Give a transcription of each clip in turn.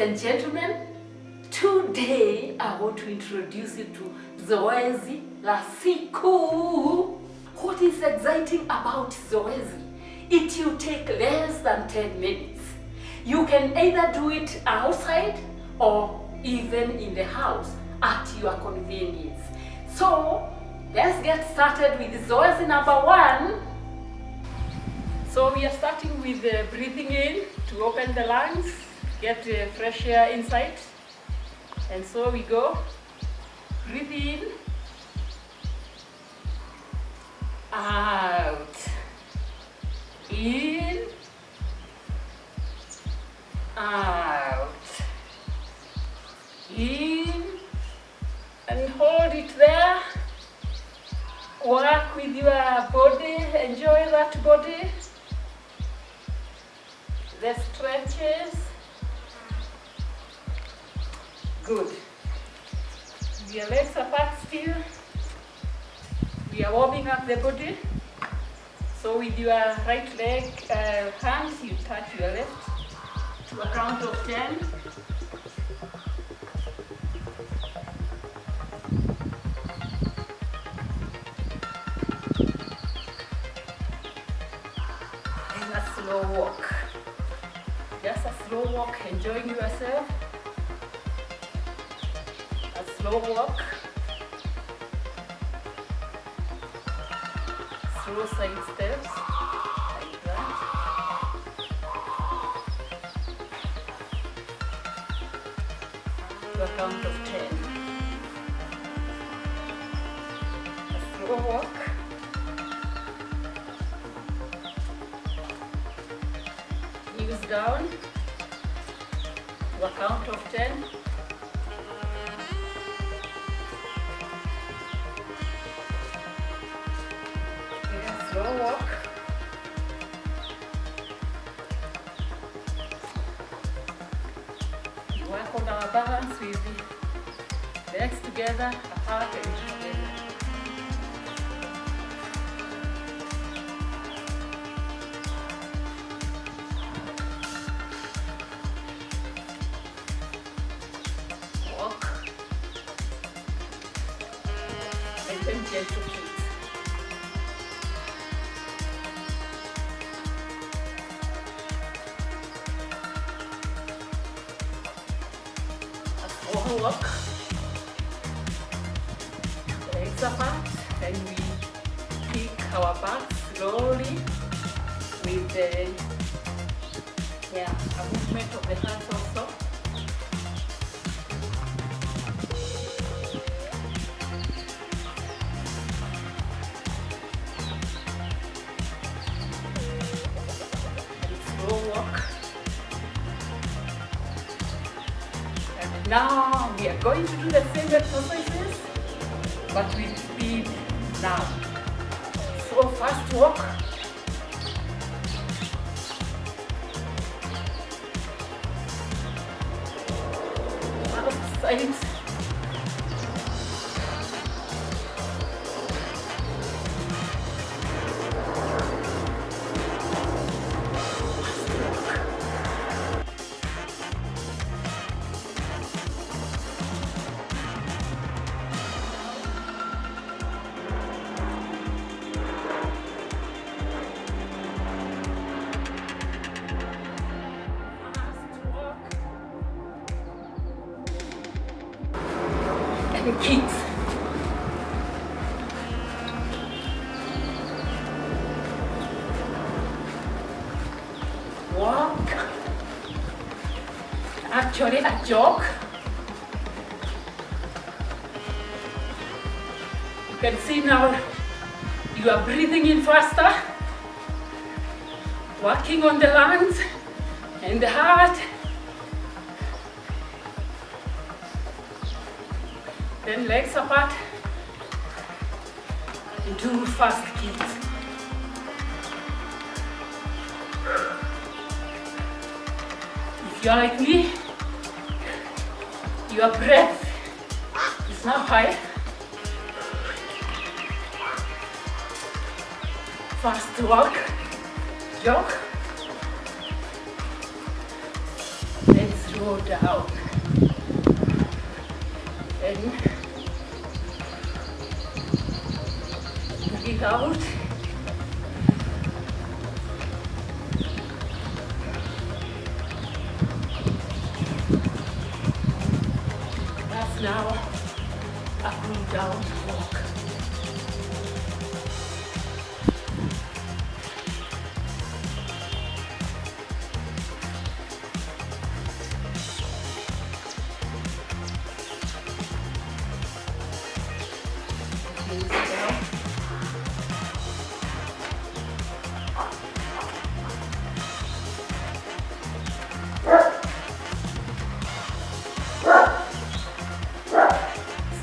and gentlemen, today I want to introduce you to Zoezi la SIKU. What is exciting about Zoezi? It will take less than 10 minutes. You can either do it outside or even in the house at your convenience. So let's get started with Zoezi number 1. So we are starting with breathing in to open the lungs, get fresh air inside. And so we go. Breathe in, out, in, out, in, and hold it there. Work with your body, enjoy that body. The stretches. Good. Your legs apart still. We are warming up the body. So with your right leg hands, you touch your left to a count of 10. And a slow walk. Just a slow walk, enjoying yourself. A slow walk. Slow side steps, like that. To a count of 10. A slow walk. Knees down. To a count of 10. Slow walk. We work on our balance with the legs together, apart and together. Walk. And then gentle kick. Walk, legs apart, and we kick our back slowly with a movement of the hands also. And slow walk. Now we are going to do the same exercises, but with speed now. So fast walk. Fast side. And kicks. Walk. Actually a jog. You can see now you are breathing in faster, working on the lungs and the heart. Then legs apart and do fast kicks. If you are like me, your breath is now high. Fast walk, jog, and slow go down and breathe out. That's now a cool down walk.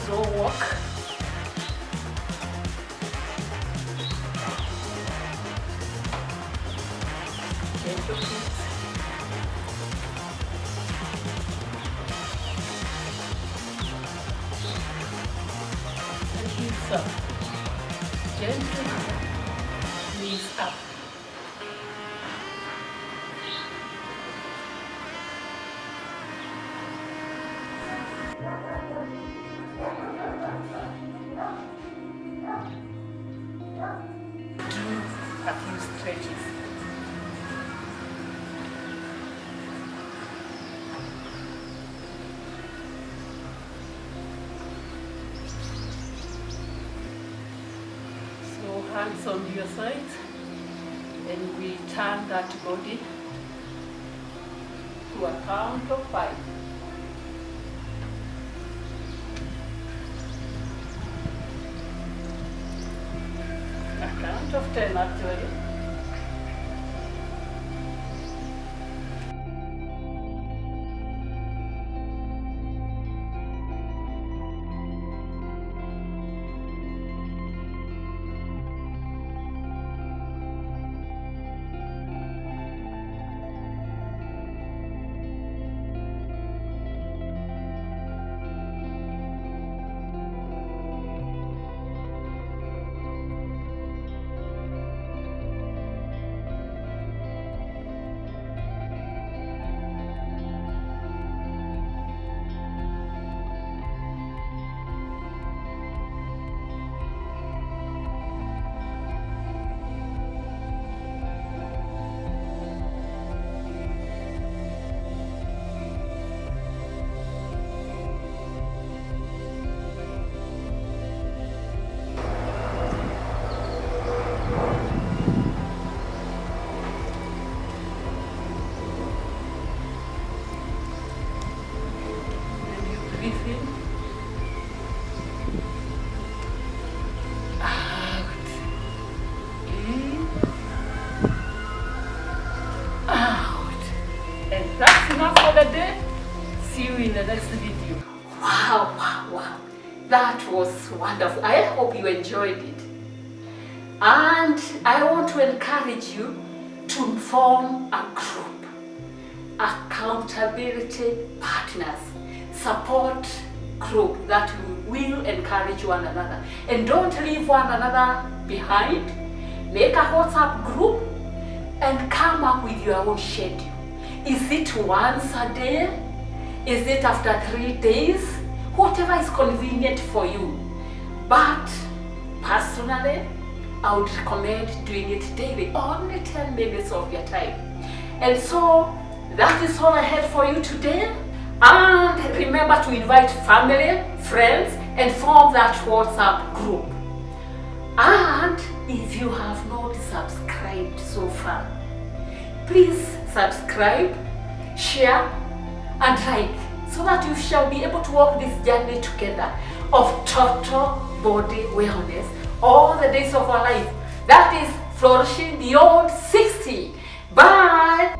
Slow walk. Gentle feet. And hips up. Gentle knees up. Do a few stretches. So hands on your sides, and we turn that body to a count of 5. A count of 10 actually. Breathe in. Out. In. Out. And that's enough for the day. See you in the next video. Wow, wow, wow. That was wonderful. I hope you enjoyed it. And I want to encourage you to form a group. Accountability partners. Support group that will encourage one another, and don't leave one another behind. Make a WhatsApp group and come up with your own schedule. Is it once a day? Is it after 3 days? Whatever is convenient for you. But personally, I would recommend doing it daily, only 10 minutes of your time. And so that is all I had for you today. And remember to invite family, friends, and form that WhatsApp group. And if you have not subscribed so far, please subscribe, share, and like, so that you shall be able to walk this journey together of total body wellness all the days of our life. That is flourishing beyond 60. Bye!